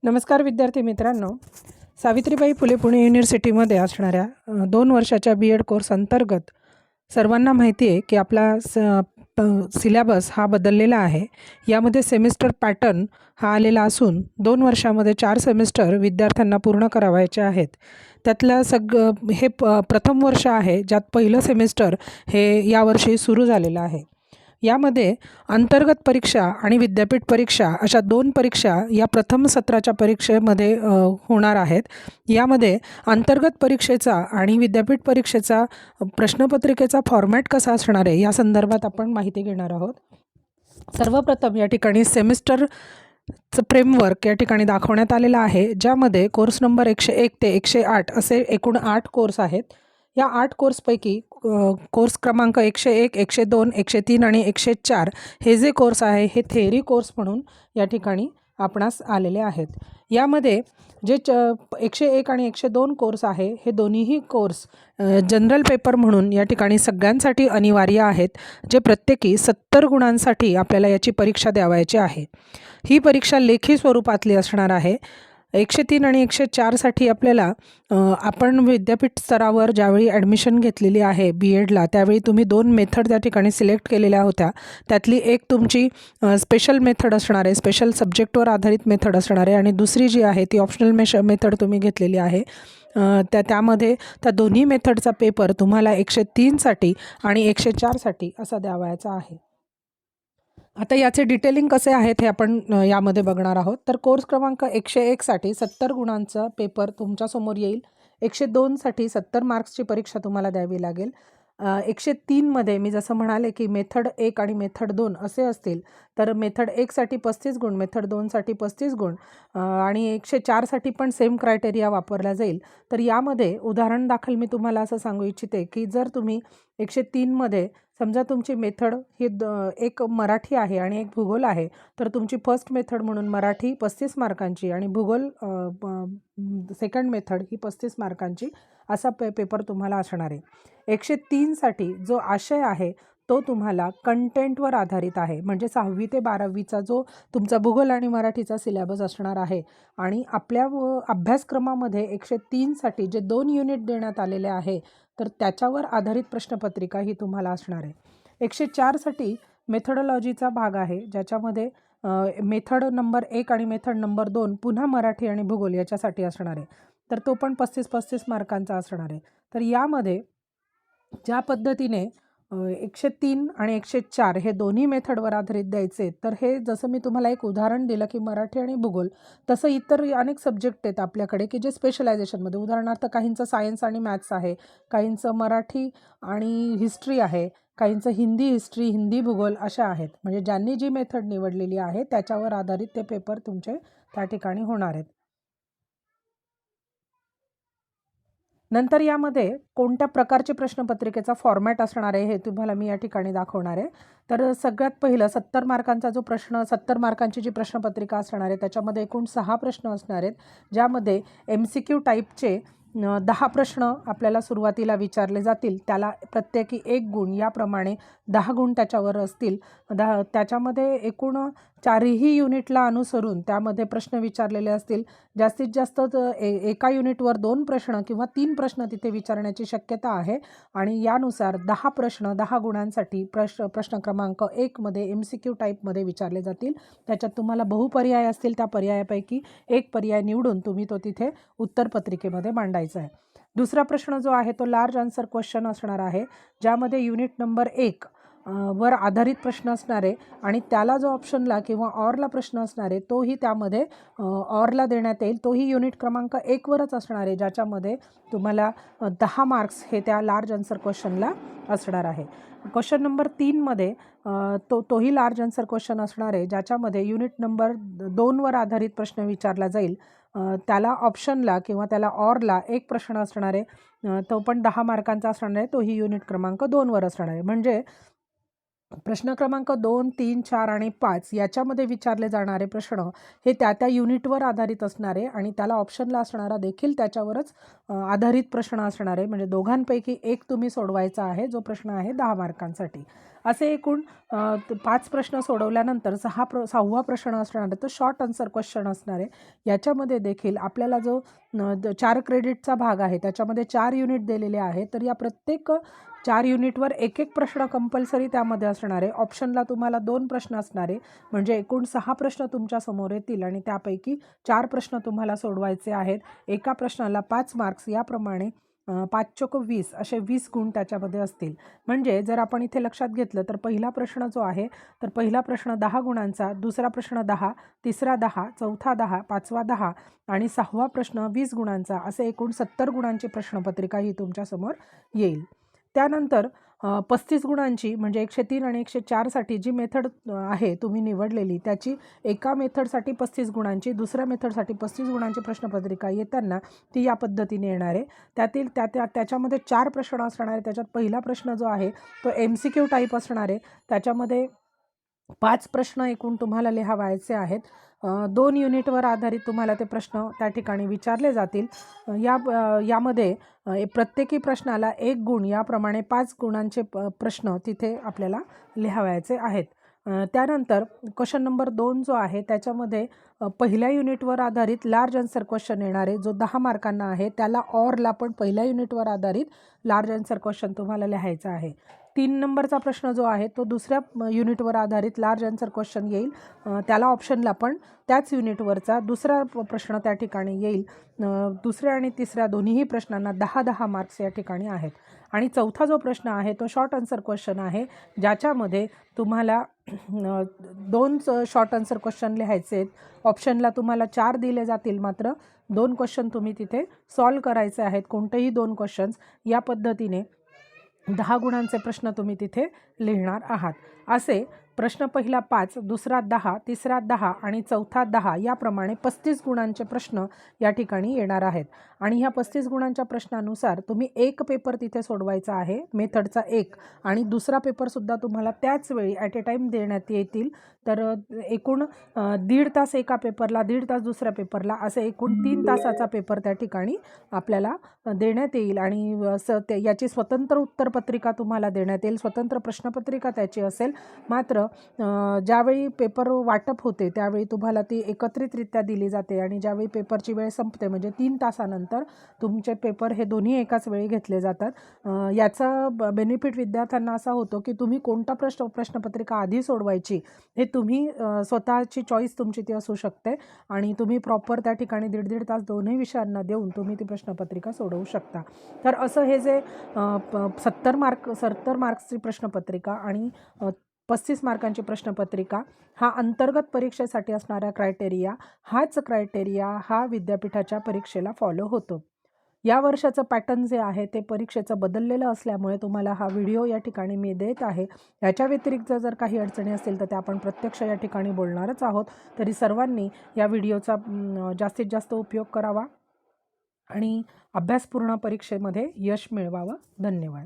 नमस्कार विद्यार्थी मित्रांनो, सावित्रीबाई फुले पुणे युनिव्हर्सिटीमध्ये असणाऱ्या 2 वर्षाच्या बी एड कोर्स अंतर्गत सर्वांना माहिती आहे की आपला सिलेबस हा बदललेला आहे. यामध्ये सेमिस्टर पॅटर्न हा आलेला असून 2 वर्षामध्ये 4 सेमिस्टर विद्यार्थ्यांना पूर्ण करावायचे आहेत. त्यातलं हे प्रथम वर्ष आहे, ज्यात पहिलं सेमिस्टर हे यावर्षी सुरू झालेलं आहे. यामध्ये अंतर्गत परीक्षा आणि विद्यापीठ परीक्षा अशा 2 परीक्षा या प्रथम सत्राच्या परीक्षेमध्ये होणार आहेत. यामध्ये अंतर्गत परीक्षेचा आणि विद्यापीठ परीक्षेचा प्रश्नपत्रिकेचा फॉर्मॅट कसा असणार आहे या संदर्भात आपण माहिती घेणार आहोत. सर्वप्रथम या ठिकाणी सेमिस्टरचं फ्रेमवर्क या ठिकाणी दाखवण्यात आलेलं आहे, ज्यामध्ये कोर्स नंबर 101 ते 108 असे एकूण 8 कोर्स आहेत. या 8 कोर्सपैकी कोर्स क्रमांक 101, 102, 103 आणि 104 हे जे कोर्स आहे हे थेअरी कोर्स म्हणून या ठिकाणी आपणास आलेले आहेत. यामध्ये जे 101 आणि 102 कोर्स आहे हे दोन्हीही कोर्स जनरल पेपर म्हणून या ठिकाणी सगळ्यांसाठी अनिवार्य आहेत, जे प्रत्येकी 70 गुणांसाठी आपल्याला याची परीक्षा द्यावायची आहे. ही परीक्षा लेखी स्वरूपातली असणार आहे. 103 आणि 104साठी आपल्याला आपण विद्यापीठ स्तरावर ज्यावेळी ॲडमिशन घेतलेली आहे बी एडला, त्यावेळी तुम्ही 2 मेथड त्या ठिकाणी सिलेक्ट केलेल्या होत्या. त्यातली एक तुमची स्पेशल मेथड असणार आहे, स्पेशल सब्जेक्टवर आधारित मेथड असणार आहे, आणि दुसरी जी आहे ती ऑप्शनल मेथड तुम्ही घेतलेली आहे. त्यामध्ये त्या दोन्ही मेथडचा पेपर तुम्हाला 103साठी आणि 104साठी असा द्यावायचा आहे. आता याचे डिटेलिंग कसे आहेत हे आपण यामध्ये बघणार आहोत. तर कोर्स क्रमांक 101साठी 70 गुणांचा पेपर तुमच्यासमोर येईल. 102साठी 70 मार्क्सची परीक्षा तुम्हाला द्यावी लागेल. 103मध्ये मी जसं म्हणाले की मेथड 1 आणि मेथड 2 असे असतील, तर मेथड 1साठी 35 गुण, मेथड 2साठी 35 गुण आणि 104साठी पण सेम क्रायटेरिया वापरला जाईल. तर यामध्ये उदाहरण दाखल मी तुम्हाला असं सांगू इच्छिते की जर तुम्ही 103मध्ये समजा तुमची मेथड ही एक मराठी आहे आणि एक भूगोल आहे, तर तुमची फर्स्ट मेथड म्हणून मराठी 35 मार्कांची आणि भूगोल सेकंड मेथड ही 35 मार्कांची असा पेपर तुम्हाला असणार आहे. 103साठी जो आशय आहे तो तुम्हाला कंटेंटवर आधारित आहे, म्हणजे 6वी ते 12वीचा जो तुमचा भूगोल आणि मराठीचा सिलेबस असणार आहे. आणि आपल्या अभ्यासक्रमामध्ये 103साठी जे 2 युनिट देण्यात आलेले आहे, तर त्याच्यावर आधारित प्रश्नपत्रिका ही तुम्हाला असणार आहे. 104साठी मेथडॉलॉजीचा भाग आहे, ज्याच्यामध्ये मेथड नंबर 1 आणि मेथड नंबर 2 पुन्हा मराठी आणि भूगोल याच्यासाठी असणार आहे. तर तो पण 35-35 मार्कांचा असणार आहे. तर यामध्ये ज्या पद्धतीने 103 आणि 104 हे दोन्ही मेथडवर आधारित द्यायचे, तर हे जसं मी तुम्हाला एक उदाहरण दिलं की मराठी आणि भूगोल, तसं इतर अनेक सब्जेक्ट आहेत आपल्याकडे की जे स्पेशलायझेशनमध्ये, उदाहरणार्थ काहींचं सायन्स आणि मॅथ्स आहे, काहींचं मराठी आणि हिस्ट्री आहे, काहींचं हिंदी हिस्ट्री, हिंदी भूगोल अशा आहेत. म्हणजे ज्यांनी जी मेथड निवडलेली आहे त्याच्यावर आधारित ते पेपर तुमचे त्या ठिकाणी होणार आहेत. नंतर यामध्ये कोणत्या प्रकारची प्रश्नपत्रिकेचा फॉर्मॅट असणार आहे हे तुम्हाला मी या ठिकाणी दाखवणार आहे. तर सगळ्यात पहिलं 70 मार्कांचा जो 70 मार्कांची जी प्रश्नपत्रिका असणार आहे त्याच्यामध्ये एकूण 6 प्रश्न असणार आहेत, ज्यामध्ये MCQ टाईपचे 10 प्रश्न आपल्याला सुरुवातीला विचारले जातील. त्याला प्रत्येकी 1 गुण, याप्रमाणे 10 गुण त्याच्यावर असतील. त्याच्यामध्ये एकूण 4ही युनिटला अनुसरून त्यामध्ये प्रश्न विचारलेले असतील. जास्तीत जास्त एका युनिटवर 2 प्रश्न किंवा 3 प्रश्न तिथे विचारण्याची शक्यता आहे. आणि यानुसार 10 प्रश्न 10 गुणांसाठी प्रश्न क्रमांक 1मध्ये MCQ टाईपमध्ये विचारले जातील. त्याच्यात तुम्हाला बहुपर्याय असतील, त्या पर्यायापैकी एक पर्याय निवडून तुम्ही तो तिथे उत्तरपत्रिकेमध्ये मांडायचा आहे. दुसरा प्रश्न जो आहे तो लार्ज आन्सर क्वेश्चन असणार आहे, ज्यामध्ये युनिट नंबर 1 वर आधारित प्रश्न असणार आहे, आणि त्याला जो ऑप्शनला किंवा ऑरला प्रश्न असणार आहे तोही त्यामध्ये ऑरला देण्यात येईल. तोही युनिट क्रमांक 1वरच असणार आहे, ज्याच्यामध्ये तुम्हाला 10 मार्क्स हे त्या लार्ज आन्सर क्वेश्चनला असणार आहे. क्वेश्चन नंबर 3मध्ये तोही लार्ज आन्सर क्वेश्चन असणार आहे, ज्याच्यामध्ये युनिट नंबर 2वर आधारित प्रश्न विचारला जाईल. त्याला ऑप्शनला किंवा त्याला ऑरला एक प्रश्न असणार आहे, तो पण 10 मार्कांचा असणार आहे. तोही युनिट क्रमांक 2वर असणार आहे. म्हणजे प्रश्न क्रमांक 2, 3, 4 आणि 5 याच्यामध्ये विचारले जाणारे प्रश्न हे त्या युनिटवर आधारित असणार आहे, आणि त्याला ऑप्शनला असणारा देखील त्याच्यावरच आधारित प्रश्न असणार आहे. म्हणजे दोघांपैकी एक तुम्ही सोडवायचा आहे, जो प्रश्न आहे 10 मार्कांसाठी. असे एकूण 5 प्रश्न सोडवल्यानंतर 6वा प्रश्न असणार आहे तो शॉर्ट आन्सर क्वेश्चन असणार आहे. याच्यामध्ये देखील आपल्याला जो 4 क्रेडिटचा भाग आहे त्याच्यामध्ये 4 युनिट दिलेले आहे. तर या प्रत्येक 4 युनिटवर एक प्रश्न कंपल्सरी त्यामध्ये असणार आहे. ऑप्शनला तुम्हाला 2 प्रश्न असणार आहे, म्हणजे एकूण 6 प्रश्न तुमच्या समोर येतील आणि त्यापैकी 4 प्रश्न तुम्हाला सोडवायचे आहेत. एका प्रश्नाला 5 मार्क्स, याप्रमाणे 5 चोक 20 असे 20 गुण त्याच्यामध्ये असतील. म्हणजे जर आपण इथे लक्षात घेतलं तर पहिला प्रश्न जो आहे तर पहिला प्रश्न 10 गुणांचा, दुसरा प्रश्न 10, तिसरा 10, चौथा 10, पाचवा 10 आणि 6वा प्रश्न 20 गुणांचा, असे एकूण 70 गुणांची प्रश्नपत्रिका ही तुमच्यासमोर येईल. त्यानंतर 35 गुणांची म्हणजे 103 आणि 104साठी जी मेथड आहे तुम्ही निवडलेली त्याची एका मेथडसाठी 35 गुणांची, दुसऱ्या मेथडसाठी 35 गुणांची प्रश्नपत्रिका येताना ती या पद्धतीने येणार आहे. त्याच्यामध्ये 4 प्रश्न असणार आहे. त्याच्यात पहिला प्रश्न जो आहे तो MCQ टाईप असणार आहे. त्याच्यामध्ये 5 प्रश्न एकूण तुम्हाला लिहावायचे आहेत. 2 युनिटवर आधारित तुम्हाला ते प्रश्न त्या ठिकाणी विचारले जातील. यामध्ये प्रत्येकी प्रश्नाला 1 गुण, याप्रमाणे 5 गुणांचे प्रश्न तिथे आपल्याला लिहावायचे आहेत. त्यानंतर क्वेश्चन नंबर 2 जो आहे त्याच्यामध्ये पहिल्या युनिटवर आधारित लार्ज आन्सर क्वेश्चन येणार आहे, जो 10 मार्कांना आहे. त्याला ऑरला पण पहिल्या युनिटवर आधारित लार्ज आन्सर क्वेश्चन तुम्हाला लिहायचा आहे. 3 नंबरचा प्रश्न जो आहे तो दुसऱ्या युनिटवर आधारित लार्ज आन्सर क्वेश्चन येईल. त्याला ऑप्शनला पण त्याच युनिटवरचा दुसरा प्रश्न त्या ठिकाणी येईल. दुसऱ्या आणि तिसऱ्या दोन्हीही प्रश्नांना 10-10 मार्क्स या ठिकाणी आहेत. आणि चौथा जो प्रश्न आहे तो शॉर्ट आन्सर क्वेश्चन आहे, ज्याच्यामध्ये तुम्हाला 2 शॉर्ट आन्सर क्वेश्चन लिहायचे आहेत. ऑप्शनला तुम्हाला 4 दिले जातील, मात्र 2 क्वेश्चन तुम्ही तिथे सॉल्व करायचे आहेत. कोणतेही 2 क्वेश्चन्स, या पद्धतीने 10 गुणांचे प्रश्न तुम्ही तिथे लिहिणार आहात. असे प्रश्न पहिला 5, दुसरा 10, तिसरा 10 आणि चौथा 10, याप्रमाणे 35 गुणांचे प्रश्न या ठिकाणी येणार आहेत. आणि ह्या 35 गुणांच्या प्रश्नानुसार तुम्ही एक पेपर तिथे सोडवायचा आहे, मेथडचा एक, आणि दुसरा पेपरसुद्धा तुम्हाला त्याच वेळी ॲट ए टाईम देण्यात येतील. तर एकूण 1.5 तास एका पेपरला, 1.5 तास दुसऱ्या पेपरला, असे एकूण 3 तासाचा पेपर त्या ठिकाणी आपल्याला देण्यात येईल. आणि याची स्वतंत्र उत्तरपत्रिका तुम्हाला देण्यात येईल, स्वतंत्र प्रश्नपत्रिका त्याची असेल. मात्र ज्यावेळी पेपर वाटप होते त्यावेळी तुम्हाला ती एकत्रितरित्या दिली जाते, आणि ज्यावेळी पेपरची वेळ संपते म्हणजे 3 तासानंतर तुमचे पेपर हे दोन्ही एकाच वेळी घेतले जातात. याचा बेनिफिट विद्यार्थ्यांना असा होतो की तुम्ही कोणता प्रश्नपत्रिका आधी सोडवायची हे तुम्ही स्वतःची चॉईस तुमची ती असू शकते, आणि तुम्ही प्रॉपर त्या ठिकाणी 1.5 तास दोन्ही विषयांना देऊन तुम्ही ती प्रश्नपत्रिका सोडवू शकता. तर असं हे जे 70 मार्क्सची प्रश्नपत्रिका आणि 35 मार्कांची प्रश्नपत्रिका, हा अंतर्गत परीक्षेसाठी असणारा क्रायटेरिया, हाच क्रायटेरिया हा विद्यापीठाच्या परीक्षेला फॉलो होतो. या वर्षाचं पॅटर्न जे आहे ते परीक्षेचं बदललेलं असल्यामुळे तुम्हाला हा व्हिडिओ या ठिकाणी मी देत आहे. याच्या व्यतिरिक्त जर काही अडचणी असतील तर त्या आपण प्रत्यक्ष या ठिकाणी बोलणारच आहोत. तरी सर्वांनी या व्हिडिओचा जास्तीत जास्त उपयोग करावा आणि अभ्यासपूर्ण परीक्षेमध्ये यश मिळवावं. धन्यवाद.